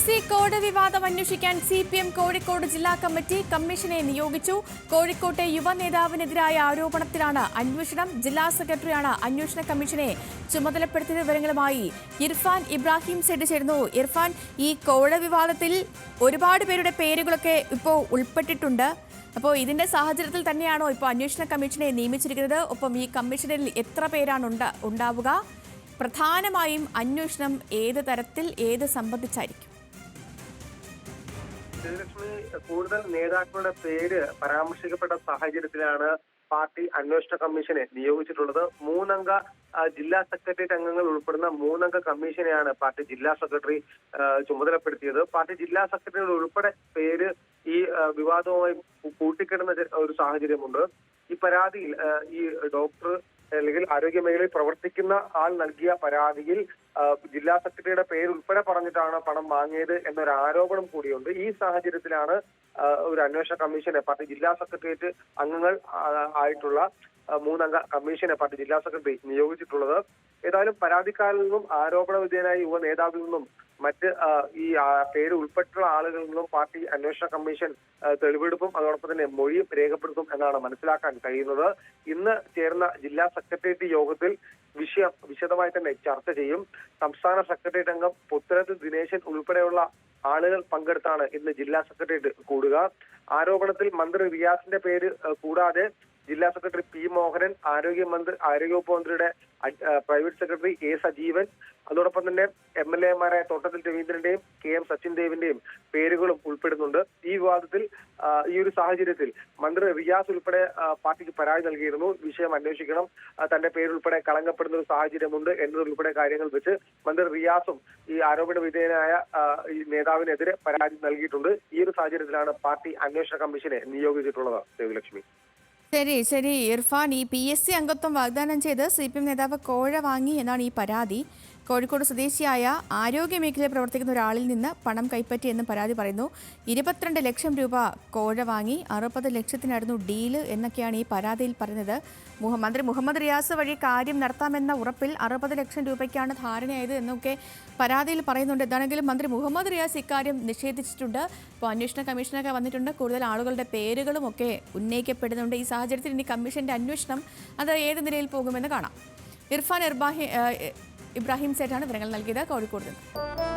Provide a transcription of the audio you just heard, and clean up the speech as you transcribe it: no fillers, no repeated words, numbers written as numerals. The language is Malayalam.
PSC കോഡ് വിവാദം അന്വേഷിക്കാൻ CPM കോഴിക്കോട് ജില്ലാ കമ്മിറ്റി കമ്മീഷനെ നിയോഗിച്ചു. കോഴിക്കോട്ടെ യുവ നേതാവിനെതിരായ ആരോപണത്തിലാണ് അന്വേഷണം. ജില്ലാ സെക്രട്ടറിയാണ് അന്വേഷണ കമ്മീഷനെ ചുമതലപ്പെടുത്തിയ വിവരങ്ങളുമായി ഇർഫാൻ ഇബ്രാഹിം സെഡ് ചേരുന്നു. ഇർഫാൻ, ഈ കോഴ വിവാദത്തിൽ ഒരുപാട് പേരുടെ പേരുകളൊക്കെ ഇപ്പോൾ ഉൾപ്പെട്ടിട്ടുണ്ട്. അപ്പോൾ ഇതിന്റെ സാഹചര്യത്തിൽ തന്നെയാണോ ഇപ്പോൾ അന്വേഷണ കമ്മീഷനെ നിയമിച്ചിരിക്കുന്നത്? ഒപ്പം ഈ കമ്മീഷനിൽ എത്ര പേരാണ് ഉണ്ടാവുക? പ്രധാനമായും അന്വേഷണം ഏത് തരത്തിൽ ഏത് സംബന്ധിച്ചായിരിക്കും? കൂടുതൽ നേതാക്കളുടെ പേര് പരാമർശിക്കപ്പെട്ട സാഹചര്യത്തിലാണ് പാർട്ടി അന്വേഷണ കമ്മീഷനെ നിയോഗിച്ചിട്ടുള്ളത്. 3 അംഗ ജില്ലാ സെക്രട്ടേറിയറ്റ് അംഗങ്ങൾ ഉൾപ്പെടുന്ന 3 അംഗ കമ്മീഷനെയാണ് പാർട്ടി ജില്ലാ സെക്രട്ടറി ചുമതലപ്പെടുത്തിയത്. പാർട്ടി ജില്ലാ സെക്രട്ടറിയുടെ ഉൾപ്പെടെ പേര് ഈ വിവാദവുമായി കൂട്ടിക്കിടുന്ന ഒരു സാഹചര്യമുണ്ട്. ഈ പരാതിയിൽ ഈ ഡോക്ടർ അല്ലെങ്കിൽ ആരോഗ്യ മേഖലയിൽ പ്രവർത്തിക്കുന്ന ആൾ നൽകിയ പരാതിയിൽ ജില്ലാ സെക്രട്ടറിയുടെ പേര് ഉൾപ്പെടെ പറഞ്ഞിട്ടാണ് പണം വാങ്ങിയത് എന്നൊരു ആരോപണം കൂടിയുണ്ട്. ഈ സാഹചര്യത്തിലാണ് ഒരു അന്വേഷണ കമ്മീഷനെ പാർട്ടി ജില്ലാ സെക്രട്ടേറിയറ്റ് അംഗങ്ങൾ ആയിട്ടുള്ള 3 അംഗ കമ്മീഷനെ പാർട്ടി ജില്ലാ സെക്രട്ടറി നിയോഗിച്ചിട്ടുള്ളത്. ഏതായാലും പരാതിക്കാരിൽ നിന്നും ആരോപണ വിധേയനായ യുവ നേതാവിൽ നിന്നും മറ്റ് ഈ പേര് ഉൾപ്പെട്ടുള്ള ആളുകളിൽ നിന്നും പാർട്ടി അന്വേഷണ കമ്മീഷൻ തെളിവെടുപ്പും അതോടൊപ്പം തന്നെ മൊഴിയും രേഖപ്പെടുത്തും എന്നാണ് മനസ്സിലാക്കാൻ കഴിയുന്നത്. ഇന്ന് ചേർന്ന ജില്ലാ സെക്രട്ടേറിയറ്റ് യോഗത്തിൽ വിഷയം വിശദമായി തന്നെ ചർച്ച ചെയ്യും. സംസ്ഥാന സെക്രട്ടേറിയറ്റ് അംഗം പുത്തലത്ത് ദിനേശൻ ഉൾപ്പെടെയുള്ള ആളുകൾ പങ്കെടുത്താണ് ഇന്ന് ജില്ലാ സെക്രട്ടേറിയറ്റ് കൂടുക. ആരോപണത്തിൽ മന്ത്രി റിയാസിന്റെ പേര് കൂടാതെ ജില്ലാ സെക്രട്ടറി P മോഹനൻ, ആരോഗ്യവകുപ്പ് മന്ത്രിയുടെ പ്രൈവറ്റ് സെക്രട്ടറി A സജീവൻ, അതോടൊപ്പം തന്നെ MLA-മാരായ തോട്ടത്തിൽ രവീന്ദ്രന്റെയും KM സച്ചിൻ ദേവിന്റെയും പേരുകളും ഉൾപ്പെടുന്നുണ്ട്. ഈ വിവാദത്തിൽ ഈ ഒരു സാഹചര്യത്തിൽ മന്ത്രി റിയാസ് ഉൾപ്പെടെ പാർട്ടിക്ക് പരാതി നൽകിയിരുന്നു. വിഷയം അന്വേഷിക്കണം, തന്റെ പേരുൾപ്പെടെ കളങ്കപ്പെടുന്ന ഒരു സാഹചര്യമുണ്ട് എന്നതുൾപ്പെടെ കാര്യങ്ങൾ വെച്ച് മന്ത്രി റിയാസും ഈ ആരോപണ വിധേയനായ ഈ നേതാവിനെതിരെ പരാതി നൽകിയിട്ടുണ്ട്. ഈ ഒരു സാഹചര്യത്തിലാണ് പാർട്ടി അന്വേഷണ കമ്മീഷനെ നിയോഗിച്ചിട്ടുള്ളത്. ദേവിലക്ഷ്മി. ശരി ഇർഫാൻ, ഈ PSC അംഗത്വം വാഗ്ദാനം ചെയ്ത് CPM നേതാവ് കോഴ വാങ്ങി എന്നാണ് ഈ പരാതി. കോഴിക്കോട് സ്വദേശിയായ ആരോഗ്യ മേഖലയിൽ പ്രവർത്തിക്കുന്ന ഒരാളിൽ നിന്ന് പണം കൈപ്പറ്റിയെന്നും പരാതി പറയുന്നു. 22 ലക്ഷം രൂപ കോഴ വാങ്ങി, 60 ലക്ഷത്തിനായിരുന്നു ഡീല് എന്നൊക്കെയാണ് ഈ പരാതിയിൽ പറയുന്നത്. മന്ത്രി മുഹമ്മദ് റിയാസ് വഴി കാര്യം നടത്താമെന്ന ഉറപ്പിൽ 60 ലക്ഷം രൂപയ്ക്കാണ് ധാരണയായത് എന്നൊക്കെ പരാതിയിൽ പറയുന്നുണ്ട്. എന്താണെങ്കിലും മന്ത്രി മുഹമ്മദ് റിയാസ് ഇക്കാര്യം നിഷേധിച്ചിട്ടുണ്ട്. ഇപ്പോൾ അന്വേഷണ കമ്മീഷനൊക്കെ വന്നിട്ടുണ്ട്. കൂടുതൽ ആളുകളുടെ പേരുകളും ഒക്കെ ഉന്നയിക്കപ്പെടുന്നുണ്ട്. ഈ സാഹചര്യത്തിൽ ഇനി കമ്മീഷന്റെ അന്വേഷണം അത് ഏത് നിലയിൽ പോകുമെന്ന് കാണാം. ഇർഫാൻ ഇബ്രാഹിം സേഠാണ് വിവരങ്ങൾ നൽകിയത് കോഴിക്കോട് നിന്ന്.